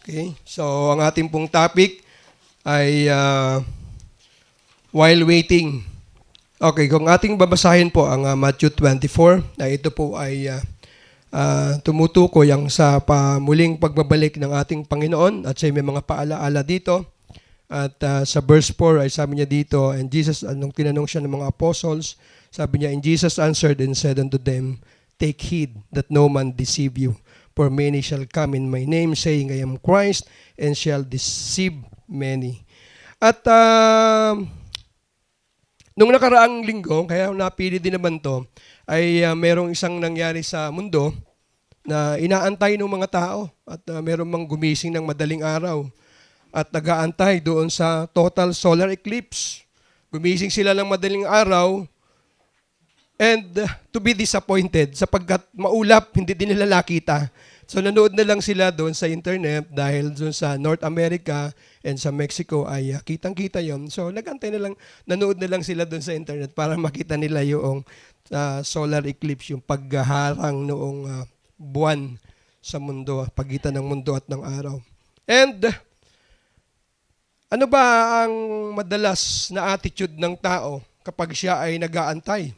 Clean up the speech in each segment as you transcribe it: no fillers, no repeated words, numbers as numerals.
Okay, so ang ating pong topic ay while waiting. Okay, kung ating babasahin po ang Matthew 24, na ito po ay tumutukoy ang sa muling pagbabalik ng ating Panginoon at siya may mga paalaala dito. At sa verse 4 ay sabi niya dito, and Jesus, nung tinanong siya ng mga apostles, sabi niya, and Jesus answered and said unto them, take heed that no man deceive you. For many shall come in my name, saying, I am Christ, and shall deceive many. At nung nakaraang linggo, kaya napili din naman to, ay merong isang nangyari sa mundo na inaantay ng mga tao at merong mang gumising ng madaling araw at nag-aantay doon sa total solar eclipse. Gumising sila ng madaling araw and to be disappointed sapagkat maulap, hindi din nila nakita. So nanood na lang sila doon sa internet dahil doon sa North America and sa Mexico ay kitang-kita yon. So nag-antay na lang, nanood na lang sila doon sa internet para makita nila yung solar eclipse, yung pagharang noong buwan sa mundo, pagitan ng mundo at ng araw. And ano ba ang madalas na attitude ng tao kapag siya ay nag-aantay?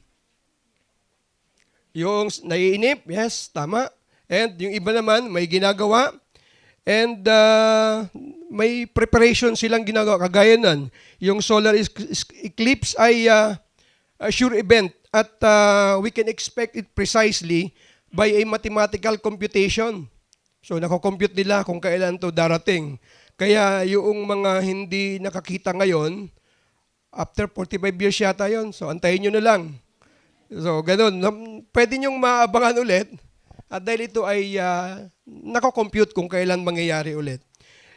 Yung naiinip, yes, tama. And yung iba naman, may ginagawa. And may preparation silang ginagawa. Kagaya nun, yung solar eclipse ay a sure event. At we can expect it precisely by a mathematical computation. So, nako-compute nila kung kailan to darating. Kaya yung mga hindi nakakita ngayon, after 45 years yata yun. So, antayin nyo na lang. So, ganun. Pwede nyong maabangan ulit at dahil ito ay nako-compute kung kailan mangyayari ulit.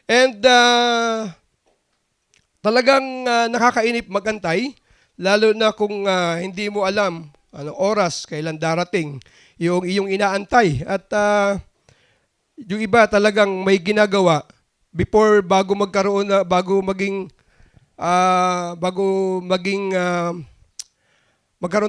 And talagang nakakainip magantay, lalo na kung hindi mo alam anong oras, kailan darating yung iyong inaantay. At yung iba talagang may ginagawa before bago magkaroon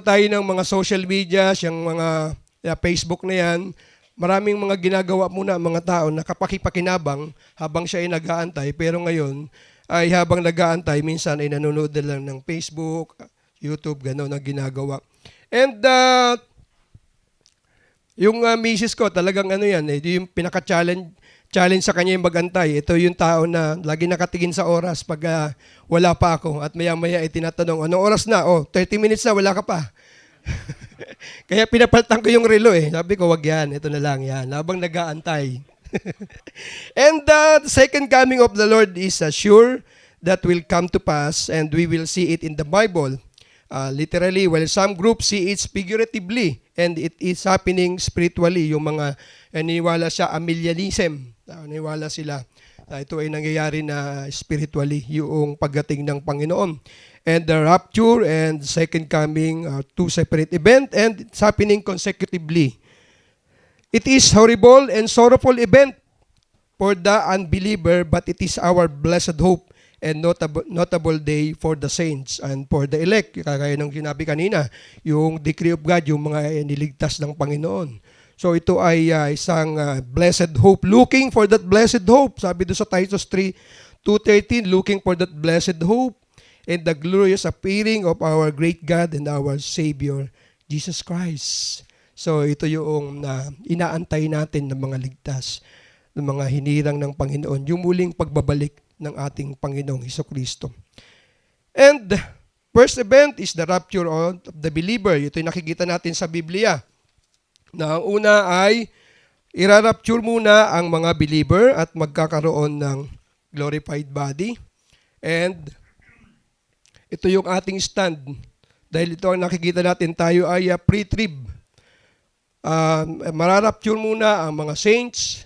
tayo ng mga social media, yung mga Facebook na yan, maraming mga ginagawa muna mga tao na kapakipakinabang habang siya ay nag-aantay. Pero ngayon, ay habang nag-aantay, minsan ay nanonood na lang ng Facebook, YouTube, gano'n ang ginagawa. And yung misis ko, talagang ano yan, yung pinaka-challenge sa kanya yung mag-antay. Ito yung tao na lagi nakatingin sa oras pag wala pa ako. At maya-maya ay tinatanong, anong oras na? 30 minutes na, wala ka pa. Kaya pinapalitan ko yung relo eh. Sabi ko, wag yan, ito na lang yan. Habang nag-aantay. And the second coming of the Lord is sure that will come to pass and we will see it in the Bible. Literally, while some groups see it figuratively and it is happening spiritually. Yung mga naniwala sa Arminianism, naniwala sila ito ay nangyayari na spiritually, yung pagdating ng Panginoon. And the rapture and second coming are two separate events and it's happening consecutively. It is horrible and sorrowful event for the unbeliever, but it is our blessed hope and notable day for the saints and for the elect. Kagaya ng sinabi kanina, yung decree of God, yung mga niligtas ng Panginoon. So ito ay isang blessed hope. Looking for that blessed hope. Sabi doon sa Titus 2:13, looking for that blessed hope and the glorious appearing of our great God and our Savior, Jesus Christ. So ito yung inaantay natin ng mga ligtas, ng mga hinirang ng Panginoon, yung muling pagbabalik ng ating Panginoong Hesukristo. And first event is the rapture of the believer. Ito yung nakikita natin sa Biblia. Na ang una ay irarapture muna ang mga believer at magkakaroon ng glorified body. And ito yung ating stand. Dahil ito ang nakikita natin, tayo ay pre-trib. Mararapture muna ang mga saints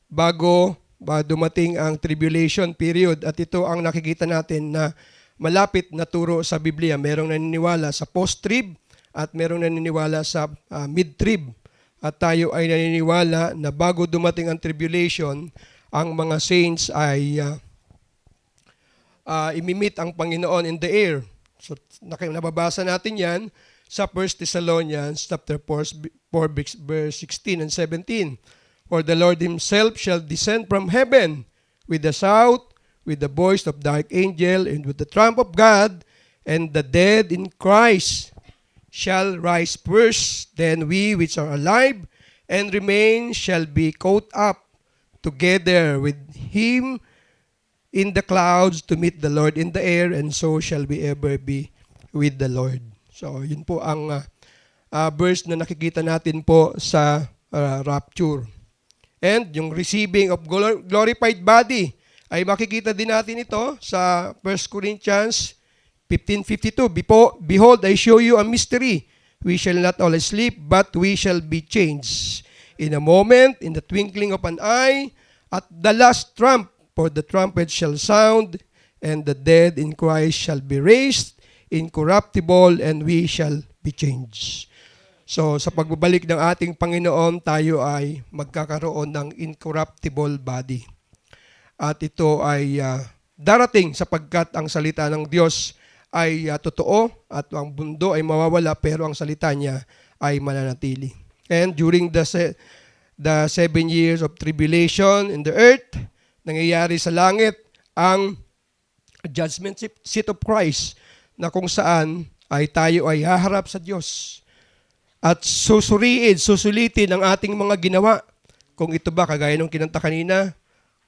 bago dumating ang tribulation period. At ito ang nakikita natin na malapit na turo sa Biblia. Merong naniniwala sa post-trib at merong naniniwala sa mid-trib. At tayo ay naniniwala na bago dumating ang tribulation, ang mga saints ay imimit ang Panginoon in the air. So nababasa natin yan sa 1 Thessalonians chapter 4 verse 16 and 17. For the Lord himself shall descend from heaven with a shout, with the voice of the archangel, and with the trump of God, and the dead in Christ shall rise first. Then we which are alive and remain shall be caught up together with him in the clouds to meet the Lord in the air, and so shall we ever be with the Lord. So, yun po ang verse na nakikita natin po sa rapture. And yung receiving of glorified body, ay makikita din natin ito sa 1 Corinthians 15:52. Behold, I show you a mystery. We shall not all sleep, but we shall be changed. In a moment, in the twinkling of an eye, at the last trump, for the trumpet shall sound, and the dead in Christ shall be raised incorruptible, and we shall be changed. So, sa pagbabalik ng ating Panginoon, tayo ay magkakaroon ng incorruptible body. At ito ay darating sapagkat ang salita ng Diyos ay totoo at ang mundo ay mawawala pero ang salita niya ay mananatili. And during the 7 years of tribulation in the earth, nangyayari sa langit ang judgment seat of Christ na kung saan ay tayo ay haharap sa Diyos at susulitin ang ating mga ginawa. Kung ito ba, kagaya ng kinanta kanina,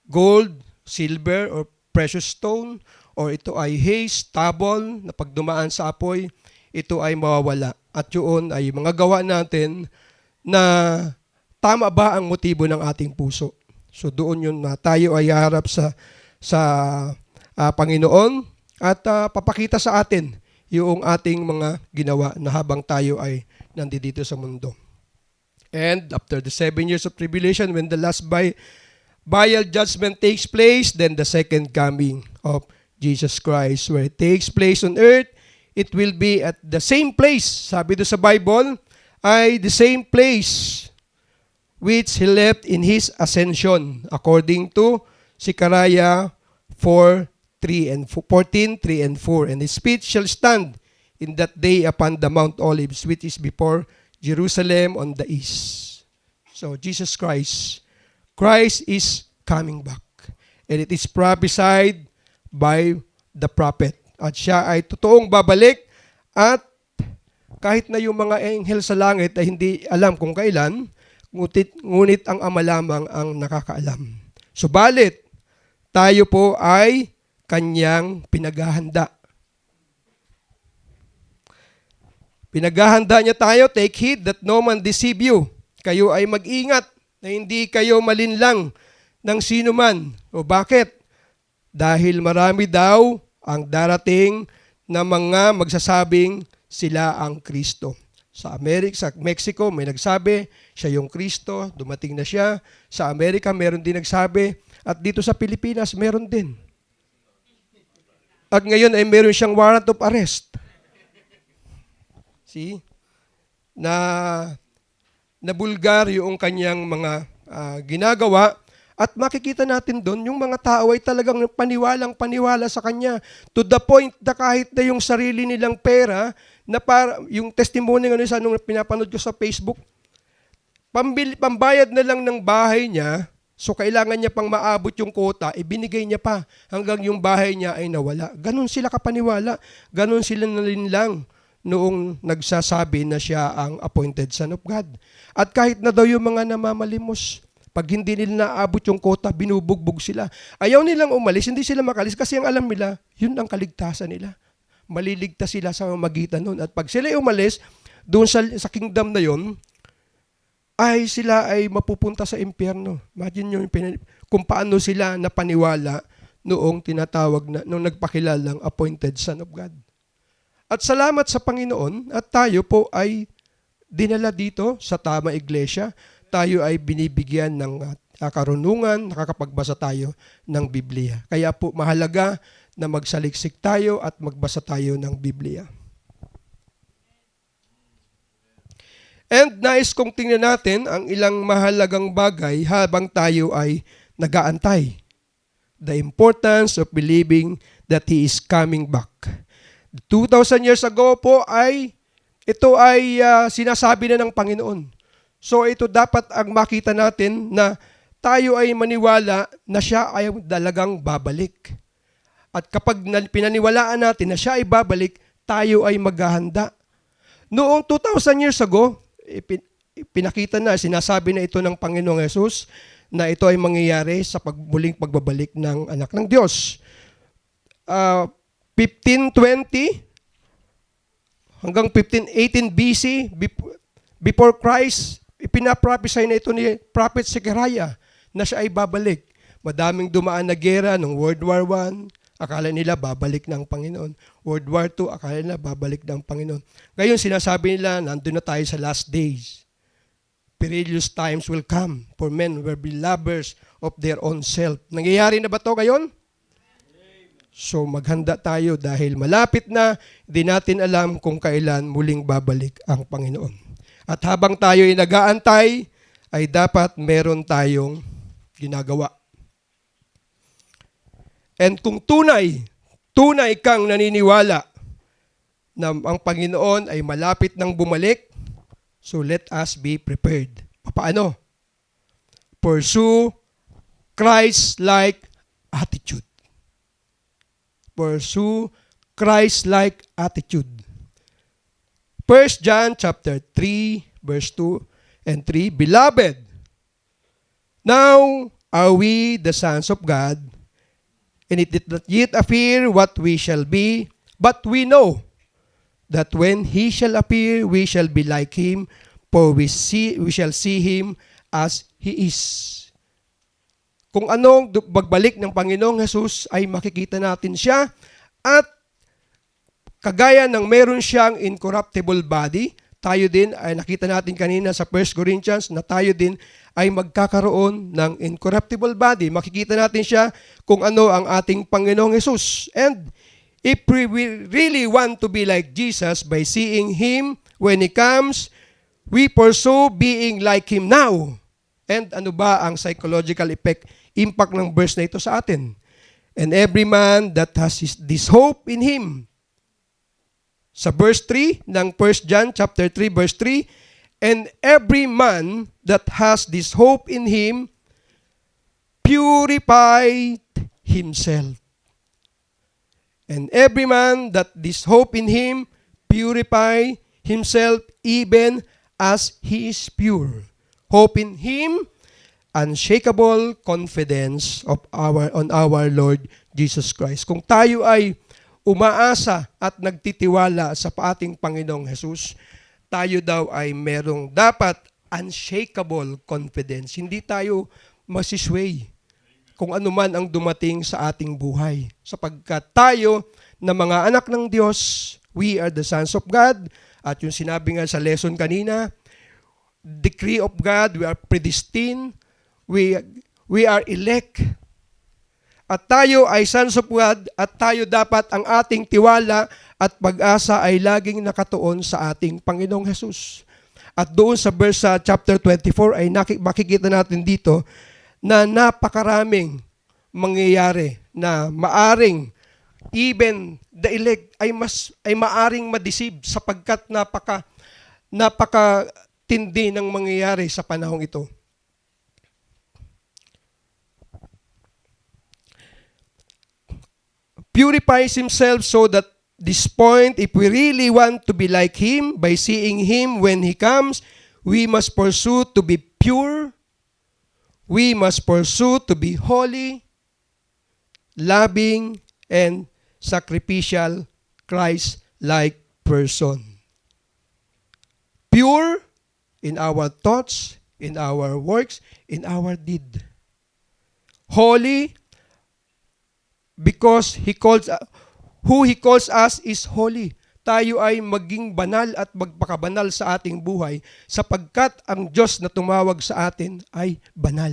gold, silver, or precious stone, or ito ay hay, stubble, na pag dumaan sa apoy, ito ay mawawala. At yun ay mga gawa natin na tama ba ang motibo ng ating puso. So doon yun na tayo ay harap sa Panginoon at papakita sa atin yung ating mga ginawa na habang tayo ay nandito sa mundo. And after the 7 years of tribulation, when the last vial judgment takes place, then the second coming of Jesus Christ, where it takes place on earth, it will be at the same place. Sabi doon sa Bible, ay the same place which He left in His ascension, according to Zechariah 14:3 and 4. And His feet shall stand in that day upon the Mount Olives, which is before Jerusalem on the east. So, Jesus Christ is coming back. And it is prophesied by the prophet. At siya ay totoong babalik at kahit na yung mga anghel sa langit ay hindi alam kung kailan, ngunit ang Ama lamang ang nakakaalam. Subalit, tayo po ay kanyang pinaghahanda. Pinaghahanda niya tayo, take heed that no man deceive you. Kayo ay mag-ingat na hindi kayo malinlang ng sino man. O bakit? Dahil marami daw ang darating na mga magsasabing sila ang Kristo. Sa Mexico, may nagsabi, siya yung Kristo, dumating na siya. Sa Amerika, meron din nagsabi. At dito sa Pilipinas, meron din. At ngayon ay meron siyang warrant of arrest. See? Na bulgar yung kanyang mga ginagawa. At makikita natin doon, yung mga tao ay talagang paniwalang-paniwala sa kanya. To the point na kahit na yung sarili nilang pera, na yung testimony nga sa nung pinapanood ko sa Facebook, pambayad na lang ng bahay niya, so kailangan niya pang maabot yung quota, ibinigay niya pa hanggang yung bahay niya ay nawala. Ganon sila kapaniwala, ganon sila nalinlang noong nagsasabi na siya ang appointed son of God. At kahit na daw yung mga namamalimos, pag hindi nila naabot yung quota, binubugbog sila. Ayaw nilang umalis, hindi sila makalis kasi ang alam nila, yun ang kaligtasan nila. Maliligtas sila sa magitan nun. At pag sila umalis, doon sa kingdom na yun, ay sila ay mapupunta sa impyerno. Imagine nyo kung paano sila napaniwala noong tinatawag na, noong nagpakilalang appointed son of God. At salamat sa Panginoon at tayo po ay dinala dito sa tama iglesia. Tayo ay binibigyan ng karunungan, nakakapagbasa tayo ng Biblia. Kaya po mahalaga na magsaliksik tayo at magbasa tayo ng Biblia. And nais kong tingnan natin ang ilang mahalagang bagay habang tayo ay nag-aantay. The importance of believing that He is coming back. 2,000 years ago po ito ay sinasabi na ng Panginoon. So ito dapat ang makita natin na tayo ay maniwala na siya ay talagang babalik. At kapag pinaniwalaan natin na siya ay babalik, tayo ay maghahanda. Noong 2,000 years ago, pinakita na, sinasabi na ito ng Panginoong Hesus na ito ay mangyayari sa muling pagbabalik ng anak ng Diyos. 1520 hanggang 1518 BC, before Christ, ipinaprophesy na ito ni Prophet Zechariah na siya ay babalik. Madaming dumaan na gera ng World War I, akala nila babalik ng Panginoon. World War II, akala nila babalik ng Panginoon. Ngayon, sinasabi nila, nandun na tayo sa last days. Perilous times will come, for men will be lovers of their own self. Nangyayari na ba ito ngayon? So maghanda tayo dahil malapit na, hindi natin alam kung kailan muling babalik ang Panginoon. At habang tayo ay nag-aantay, ay dapat meron tayong ginagawa. And kung tunay kang naniniwala na ang Panginoon ay malapit nang bumalik, so let us be prepared. Paano? Pursue Christ-like attitude. Pursue Christ-like attitude. 1 John chapter 3, verse 2 and 3, Beloved, now are we the sons of God, and it did not yet appear what we shall be, but we know that when He shall appear, we shall be like Him, for we shall see Him as He is. Kung anong pagbalik ng Panginoong Hesus ay makikita natin siya at kagaya ng meron siyang incorruptible body, tayo din ay nakita natin kanina sa 1 Corinthians na tayo din ay magkakaroon ng incorruptible body. Makikita natin siya kung ano ang ating Panginoong Hesus. And if we really want to be like Jesus by seeing Him when He comes, we pursue being like Him now. And ano ba ang psychological impact ng verse na ito sa atin? And every man that has this hope in Him. Sa verse 3 ng 1 John chapter 3 verse 3, and every man that has this hope in Him purified himself. And every man that this hope in Him purify himself even as He is pure. Hope in Him, unshakable confidence on our Lord Jesus Christ. Kung tayo ay umaasa at nagtitiwala sa ating Panginoong Hesus, tayo daw ay merong dapat unshakable confidence. Hindi tayo masisway kung ano man ang dumating sa ating buhay. Sapagkat tayo na mga anak ng Diyos, we are the sons of God. At yung sinabi nga sa lesson kanina, decree of God, we are predestined, we are elect. At tayo ay sons of God at tayo dapat ang ating tiwala at pag-asa ay laging nakatuon sa ating Panginoong Hesus. At doon sa verse chapter 24 ay makikita natin dito na napakaraming mangyayari na maaring even the elect ay maaring ma-deceive sapagkat napaka tindi ng mangyayari sa panahong ito. Purifies himself so that this point, if we really want to be like Him, by seeing Him when He comes, we must pursue to be pure, we must pursue to be holy, loving, and sacrificial, Christ-like person. Pure in our thoughts, in our works, in our deed. Holy, because who He calls us is holy. Tayo ay maging banal at magpakabanal sa ating buhay sapagkat ang Diyos na tumawag sa atin ay banal.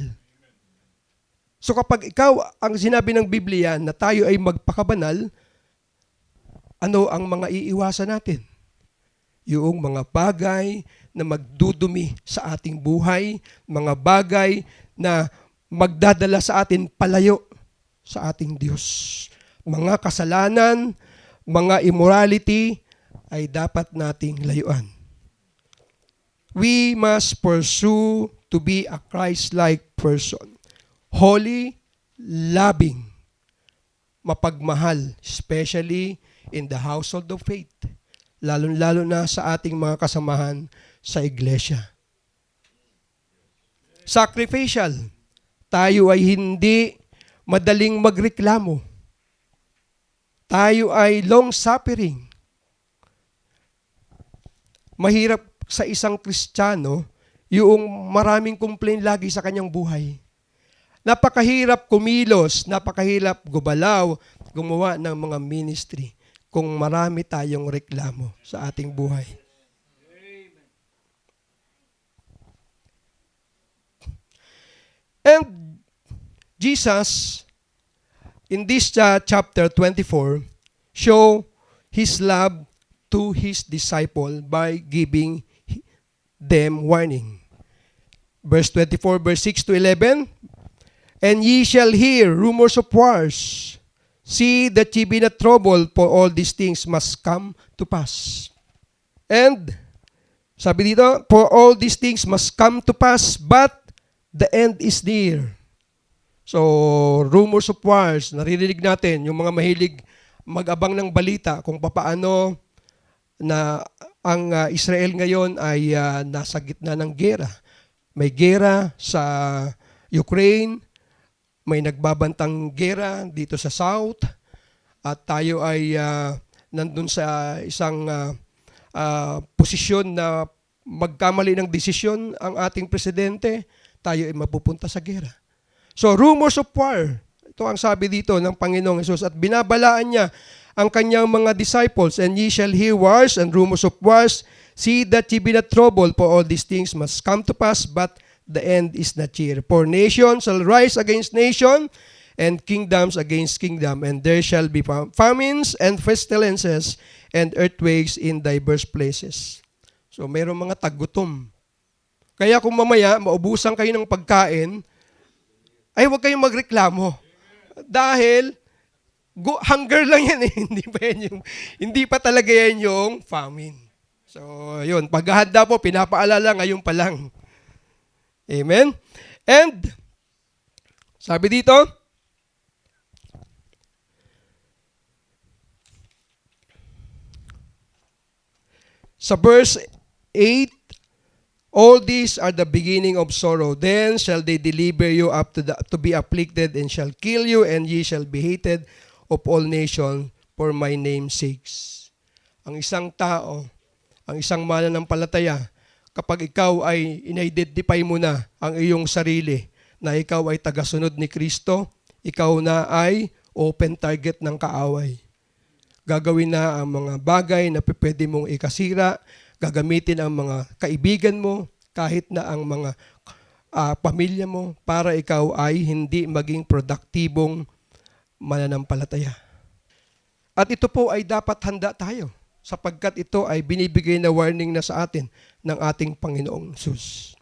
So kapag ikaw, ang sinabi ng Biblia na tayo ay magpakabanal, ano ang mga iiwasan natin? Yung mga bagay na magdudumi sa ating buhay, mga bagay na magdadala sa atin palayo sa ating Diyos. Mga kasalanan, mga immorality ay dapat nating layuan. we must pursue to be a Christ-like person. Holy, loving, mapagmahal, especially in the household of faith. Lalo-lalo na sa ating mga kasamahan sa iglesia. Sacrificial. Tayo ay hindi madaling magreklamo. Tayo ay long-suffering. Mahirap sa isang Kristiyano yung maraming complain lagi sa kanyang buhay. Napakahirap kumilos, napakahirap gumalaw, gumawa ng mga ministry kung marami tayong reklamo sa ating buhay. And Jesus, in this chapter 24, show His love to His disciple by giving them warning. Verse 24, verse 6 to 11, and ye shall hear rumors of wars. See that ye be not troubled, for all these things must come to pass. And, sabi dito, for all these things must come to pass, but the end is near. So, rumors of wars, naririnig natin, yung mga mahilig mag-abang ng balita kung papaano na ang Israel ngayon ay nasa gitna ng gera. May gera sa Ukraine, may nagbabantang gera dito sa South, at tayo ay nandun sa isang posisyon na magkamali ng desisyon ang ating presidente, tayo ay mapupunta sa gera. So, rumors of war, ito ang sabi dito ng Panginoong Hesus, at binabalaan niya ang kanyang mga disciples, and ye shall hear wars and rumors of wars. See that ye be not troubled, for all these things must come to pass, but the end is not near. For nation shall rise against nation, and kingdoms against kingdom, and there shall be famines and pestilences and earthquakes in diverse places. So, mayroong mga taggutom. Kaya kung mamaya maubusan kayo ng pagkain, ay huwag kayong magreklamo. Dahil hunger lang yan eh. Hindi pa talaga yan yung famine. So, yun. Paghahanda po, pinapaalala ngayon pa lang. Amen? And, sabi dito, sa verse 8, all these are the beginning of sorrow. Then shall they deliver you up to be afflicted, and shall kill you, and ye shall be hated of all nations for my name's sakes. Ang isang tao, ang isang mananampalataya, kapag ikaw ay in-identify mo na ang iyong sarili, na ikaw ay tagasunod ni Kristo, ikaw na ay open target ng kaaway. Gagawin na ang mga bagay na pwede mong ikasira, gagamitin ang mga kaibigan mo, kahit na ang mga pamilya mo, para ikaw ay hindi maging produktibong mananampalataya. At ito po ay dapat handa tayo, sapagkat ito ay binibigay na warning na sa atin ng ating Panginoong Hesus.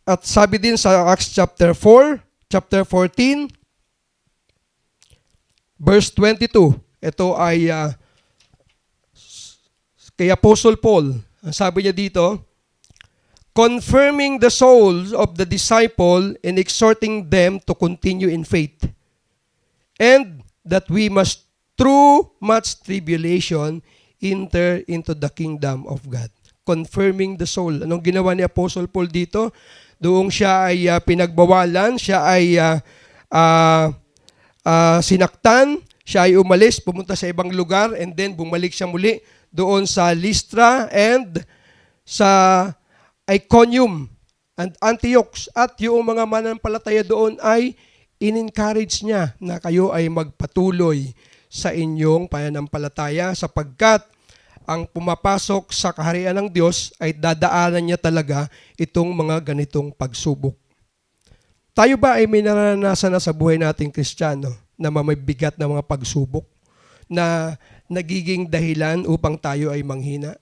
At sabi din sa Acts chapter 4, chapter 14, verse 22, ito ay kay Apostle Paul. Ang sabi niya dito, confirming the souls of the disciple and exhorting them to continue in faith, and that we must through much tribulation enter into the kingdom of God. Confirming the soul. Anong ginawa ni Apostle Paul dito? Doong siya ay pinagbawalan, siya ay sinaktan, siya ay umalis, pumunta sa ibang lugar, and then bumalik siya muli doon sa Lystra and sa Iconium and Antioch. At yung mga mananampalataya doon ay in-encourage niya na kayo ay magpatuloy sa inyong pananampalataya, sapagkat ang pumapasok sa kaharian ng Diyos ay dadaanan niya talaga itong mga ganitong pagsubok. Tayo ba ay may naranasan na sa buhay nating Kristiyano na mamabigat na mga pagsubok na nagiging dahilan upang tayo ay manghina?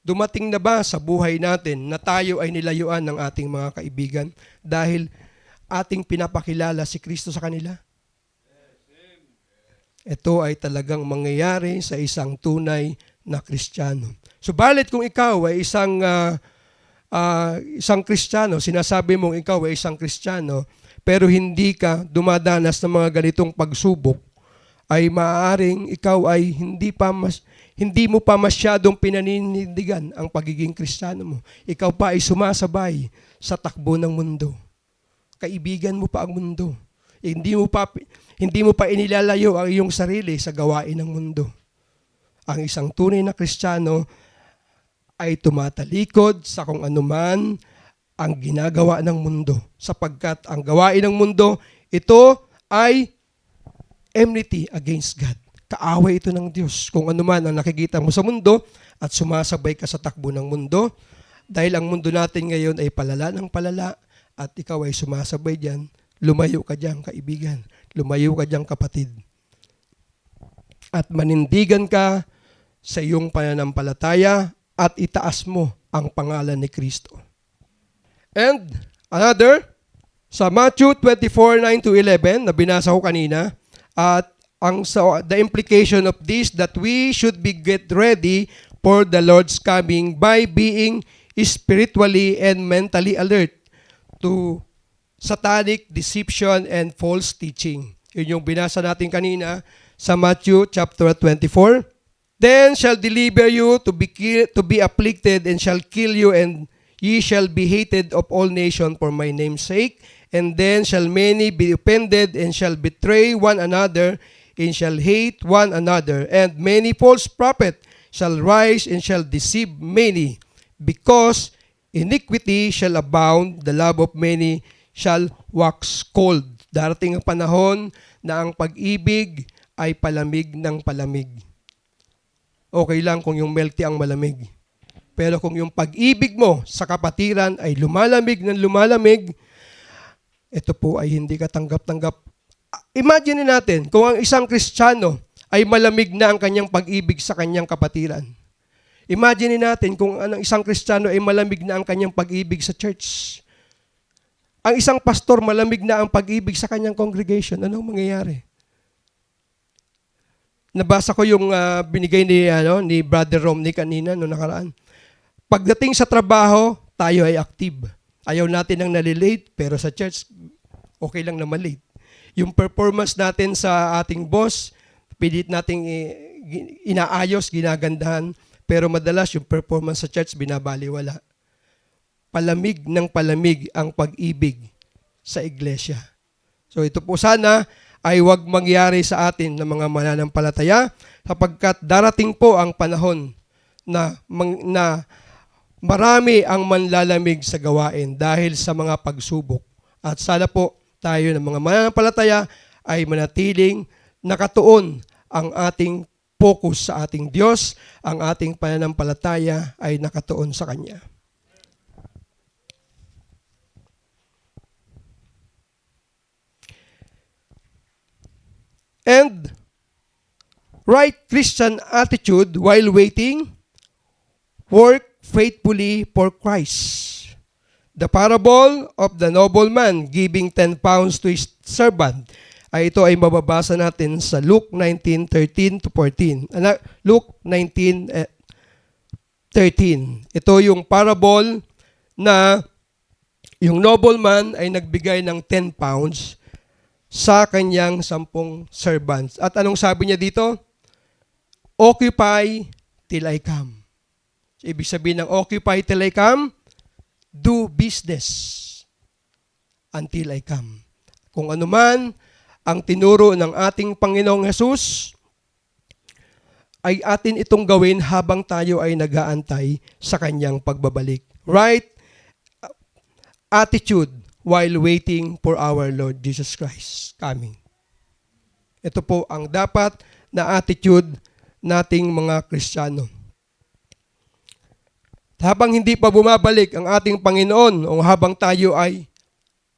Dumating na ba sa buhay natin na tayo ay nilayuan ng ating mga kaibigan dahil ating pinapakilala si Kristo sa kanila? Ito ay talagang mangyayari sa isang tunay na Kristiyano. Subalit kung ikaw ay isang Kristiyano, sinasabi mong ikaw ay isang Kristiyano, pero hindi ka dumadanas ng mga ganitong pagsubok, ay maaaring ikaw ay hindi mo pa masyadong pinaninindigan ang pagiging Kristiyano mo. Ikaw pa ay sumasabay sa takbo ng mundo. Kaibigan mo pa ang mundo. Hindi mo pa inilalayo ang iyong sarili sa gawain ng mundo. Ang isang tunay na Kristiyano ay tumatalikod sa kung anuman ang ginagawa ng mundo, sapagkat ang gawain ng mundo, ito ay enmity against God. Kaaway ito ng Diyos. Kung anuman ang nakikita mo sa mundo at sumasabay ka sa takbo ng mundo, dahil ang mundo natin ngayon ay palala ng palala at ikaw ay sumasabay diyan, lumayo ka diyan, kaibigan. Lumayo ka diyan, kapatid. At manindigan ka sa iyong pananampalataya at itaas mo ang pangalan ni Kristo. And another, sa Matthew 24:9-11, na binasa ko kanina, at the implication of this, that we should get ready for the Lord's coming by being spiritually and mentally alert to satanic deception and false teaching. Yun yung binasa natin kanina sa Matthew chapter 24. Then shall deliver you to be afflicted, and shall kill you, and ye shall be hated of all nations for my name's sake. And then shall many be offended, and shall betray one another, and shall hate one another. And many false prophets shall rise, and shall deceive many. Because iniquity shall abound, the love of many shall wax cold. Darating ang panahon na ang pag-ibig ay palamig ng palamig. Okay lang kung yung milk tea ang malamig. Pero kung yung pag-ibig mo sa kapatiran ay lumalamig ng lumalamig, ito po ay hindi ka tanggap-tanggap. Imagine natin kung ang isang Kristiyano ay malamig na ang kanyang pag-ibig sa kanyang kapatiran. Imagine natin kung ang isang Kristiyano ay malamig na ang kanyang pag-ibig sa church. Ang isang pastor malamig na ang pag-ibig sa kanyang congregation. Anong mangyayari? Nabasa ko yung binigay ni Brother Romney kanina noong nakaraan. Pagdating sa trabaho, tayo ay active. Ayaw natin ng nalilate, pero sa church, okay lang na malate. Yung performance natin sa ating boss, pilit nating inaayos, ginagandahan, pero madalas yung performance sa church, binabaliwala. Palamig ng palamig ang pag-ibig sa iglesia. So ito po sana ay huwag mangyari sa atin ng mga mananampalataya, sapagkat darating po ang panahon na marami ang manlalamig sa gawain dahil sa mga pagsubok. At sana po tayo ng mga mananampalataya ay manatiling nakatuon ang ating focus sa ating Diyos, ang ating pananampalataya ay nakatuon sa Kanya. And right Christian attitude while waiting, work faithfully for Christ. The parable of the nobleman giving 10 pounds to his servant. Ito ay mababasa natin sa Luke 19:13-14. Luke 19:13. Ito yung parable na yung nobleman ay nagbigay ng 10 pounds sa kanyang 10 servants. At anong sabi niya dito? Occupy till I come. So, ibig sabihin ng occupy till I come, do business until I come. Kung ano man ang tinuro ng ating Panginoong Hesus, ay atin itong gawin habang tayo ay nag-aantay sa kanyang pagbabalik. Right attitude while waiting for our Lord Jesus Christ coming. Ito po ang dapat na attitude nating mga Kristiyano. Habang hindi pa bumabalik ang ating Panginoon o habang tayo ay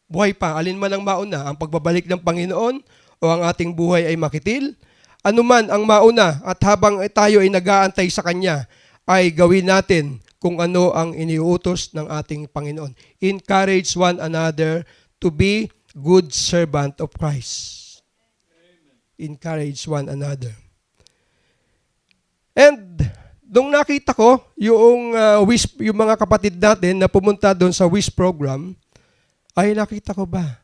buhay pa, alin man ang mauna, ang pagbabalik ng Panginoon o ang ating buhay ay makitil, anuman ang mauna at habang tayo ay nag-aantay sa Kanya, ay gawin natin kung ano ang iniuutos ng ating Panginoon. Encourage one another to be good servant of Christ. Encourage one another. And Nung nakita ko yung WISP, yung mga kapatid natin na pumunta doon sa WISP program, ay nakita ko ba,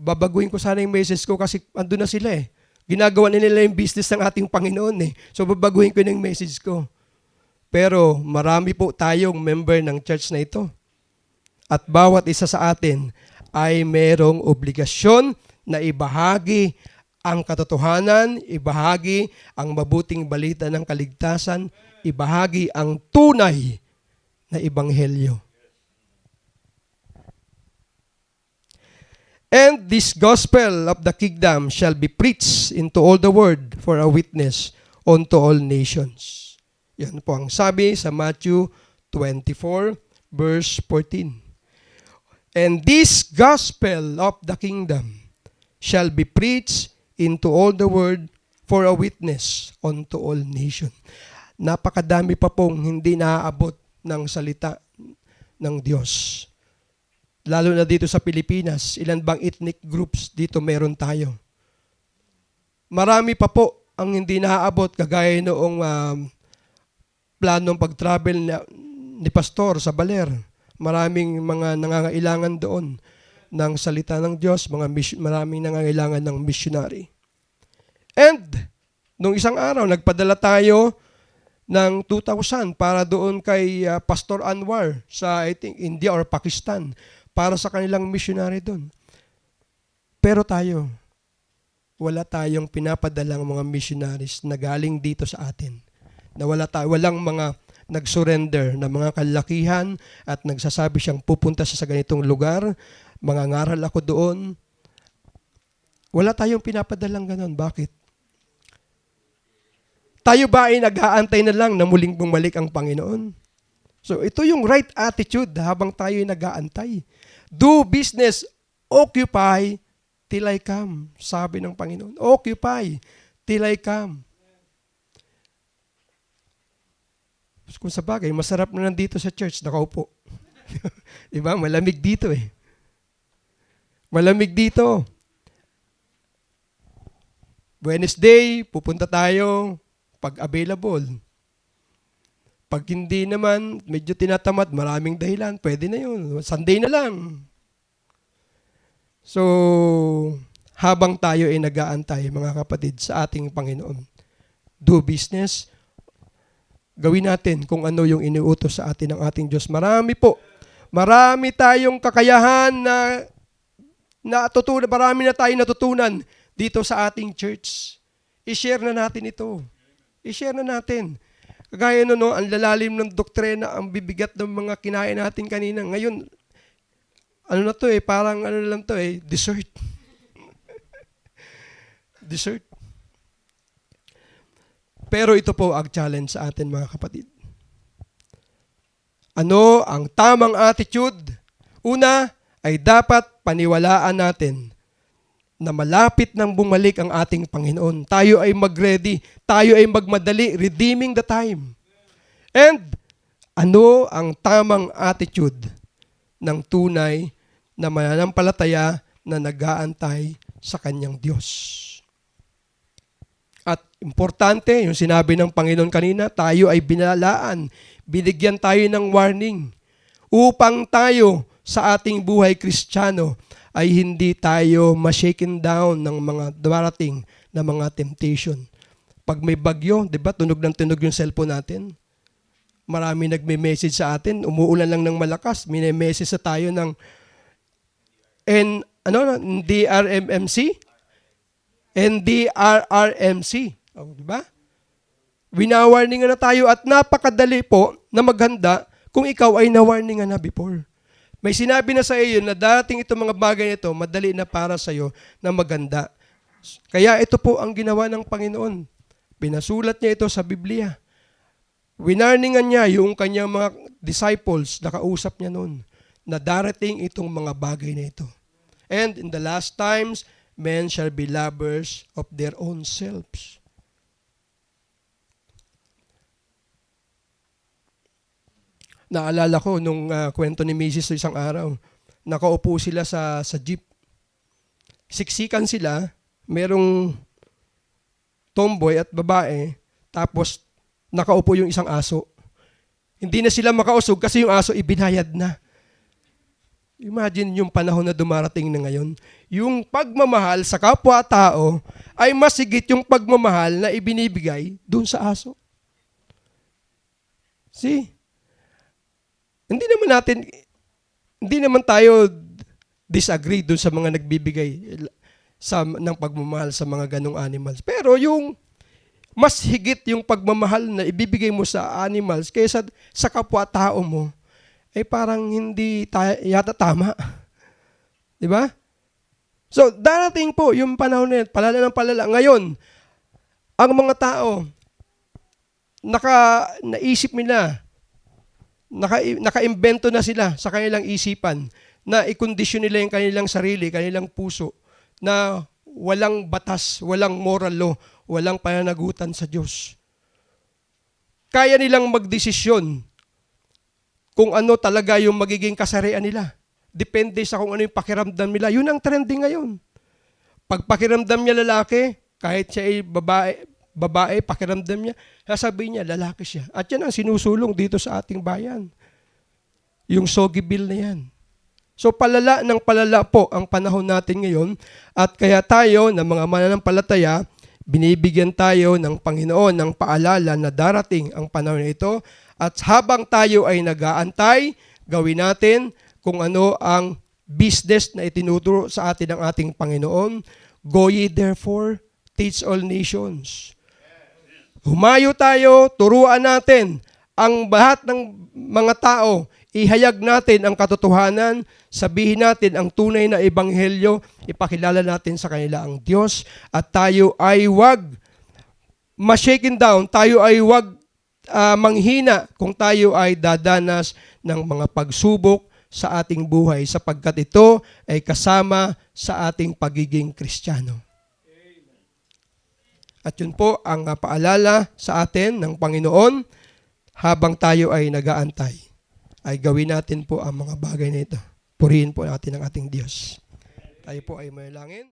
babaguhin ko sana yung message ko kasi andun na sila eh. Ginagawa na nila yung business ng ating Panginoon eh. So babaguhin ko yung message ko. Pero marami po tayong member ng church na ito. At bawat isa sa atin ay merong obligasyon na ibahagi ang katotohanan, ibahagi ang mabuting balita ng kaligtasan, ibahagi ang tunay na ebanghelyo. And this gospel of the kingdom shall be preached into all the world for a witness unto all nations. Yan po ang sabi sa Matthew 24 verse 14. And this gospel of the kingdom shall be preached into all the world for a witness unto all nations. Napakadami pa pong hindi naaabot ng salita ng Diyos. Lalo na dito sa Pilipinas, ilan bang ethnic groups dito meron tayo? Marami pa po ang hindi naaabot kagaya noong planong pag-travel ni Pastor sa Baler. Maraming mga nangangailangan doon ng salita ng Diyos, maraming nangangailangan ng missionary. And, nung isang araw, nagpadala tayo ng 2,000 para doon kay Pastor Anwar sa, I think, India or Pakistan para sa kanilang missionary doon. Pero tayo, wala tayong pinapadalang mga missionaries na galing dito sa atin. Na walang mga nag-surrender na mga kalakihan at nagsasabi siyang pupunta sa ganitong lugar, mangangaral ako doon. Wala tayong pinapadalang ganon. Bakit? Tayo ba ay nag-aantay na lang na muling bumalik ang Panginoon? So ito yung right attitude habang tayo ay nag-aantay. Do business, occupy till I come. Sabi ng Panginoon, occupy till I come. Kung sa bagay, masarap na nandito sa church, nakaupo. Diba? Malamig dito eh. Malamig dito. Wednesday, pupunta tayo pag available. Pag hindi naman, medyo tinatamad, maraming dahilan, pwede na yun. Sunday na lang. So, habang tayo ay nag-aantay, mga kapatid, sa ating Panginoon, do business, gawin natin kung ano yung iniutos sa atin ng ating Diyos. Marami po. Marami tayong kakayahan marami na tayong natutunan dito sa ating church. I-share na natin ito. I-share na natin. Kagaya no, ang lalalim ng doktrina, ang bibigat ng mga kinain natin kanina. Ngayon, ano na to parang ano lang to dessert. Dessert. Pero ito po ang challenge sa atin, mga kapatid. Ano ang tamang attitude? Una, ay dapat paniwalaan natin na malapit nang bumalik ang ating Panginoon. Tayo ay mag-ready. Tayo ay magmadali, redeeming the time. And, ano ang tamang attitude ng tunay na mananampalataya na nag-aantay sa kanyang Diyos? At importante, yung sinabi ng Panginoon kanina, tayo ay binalaan. Binigyan tayo ng warning upang tayo sa ating buhay Kristiyano ay hindi tayo ma-shaken down ng mga darating na mga temptation. Pag may bagyo, di ba, tunog ng tunog yung cellphone natin. Marami nagme-message sa atin, umuulan lang ng malakas, mini-message sa tayo ng DRRMC. NDRRMC. Oh, di ba? Winawarningan na tayo at napakadali po na maghanda kung ikaw ay nawarningan na before. May sinabi na sa iyo na dating itong mga bagay nito, madali na para sa iyo na maganda. Kaya ito po ang ginawa ng Panginoon. Pinasulat niya ito sa Biblia. Winarningan niya yung kanyang mga disciples na kausap niya noon na darating itong mga bagay na ito. And in the last times, men shall be lovers of their own selves. Naalala ko nung kwento ni Mrs. isang araw, nakaupo sila sa jeep. Siksikan sila, merong tomboy at babae, tapos nakaupo yung isang aso. Hindi na sila makausog kasi yung aso ibinayad na. Imagine yung panahon na dumarating na ngayon. Yung pagmamahal sa kapwa-tao ay mas higit yung pagmamahal na ibinibigay dun sa aso. See? Hindi naman tayo disagree dun sa mga nagbibigay ng pagmamahal sa mga ganong animals. Pero yung mas higit yung pagmamahal na ibibigay mo sa animals kaysa sa kapwa-tao mo, ay parang hindi yata tama. Di ba? So, darating po yung panahon na yun, palala ng palala. Ngayon, ang mga tao, naisip nila, naka-imbento na sila sa kanilang isipan na ikondisyon nila yung kanilang sarili, kanilang puso, na walang batas, walang moral law, walang pananagutan sa Diyos. Kaya nilang magdesisyon kung ano talaga yung magiging kasarian nila. Depende sa kung ano yung pakiramdam nila. Yun ang trending ngayon. Pag pakiramdam niya lalaki, kahit siya ay babae, pakiramdam niya, sasabihin niya, lalaki siya. At yan ang sinusulong dito sa ating bayan. Yung Sogi Bill na yan. So palala ng palala po ang panahon natin ngayon at kaya tayo na mga mananampalataya, binibigyan tayo ng Panginoon ng paalala na darating ang panahon na ito at habang tayo ay nag-aantay, gawin natin kung ano ang business na itinuturo sa atin ng ating Panginoon. Go ye therefore, teach all nations. Humayo tayo, turuan natin ang lahat ng mga tao, ihayag natin ang katotohanan, sabihin natin ang tunay na ebanghelyo, ipakilala natin sa kanila ang Diyos at tayo ay wag ma-shaken down, tayo ay wag manghina kung tayo ay dadanas ng mga pagsubok sa ating buhay sapagkat ito ay kasama sa ating pagiging Kristiyano. At yun po ang paalala sa atin ng Panginoon habang tayo ay nag-aantay. Ay gawin natin po ang mga bagay na ito. Purihin po natin ang ating Diyos. Tayo po ay manalangin.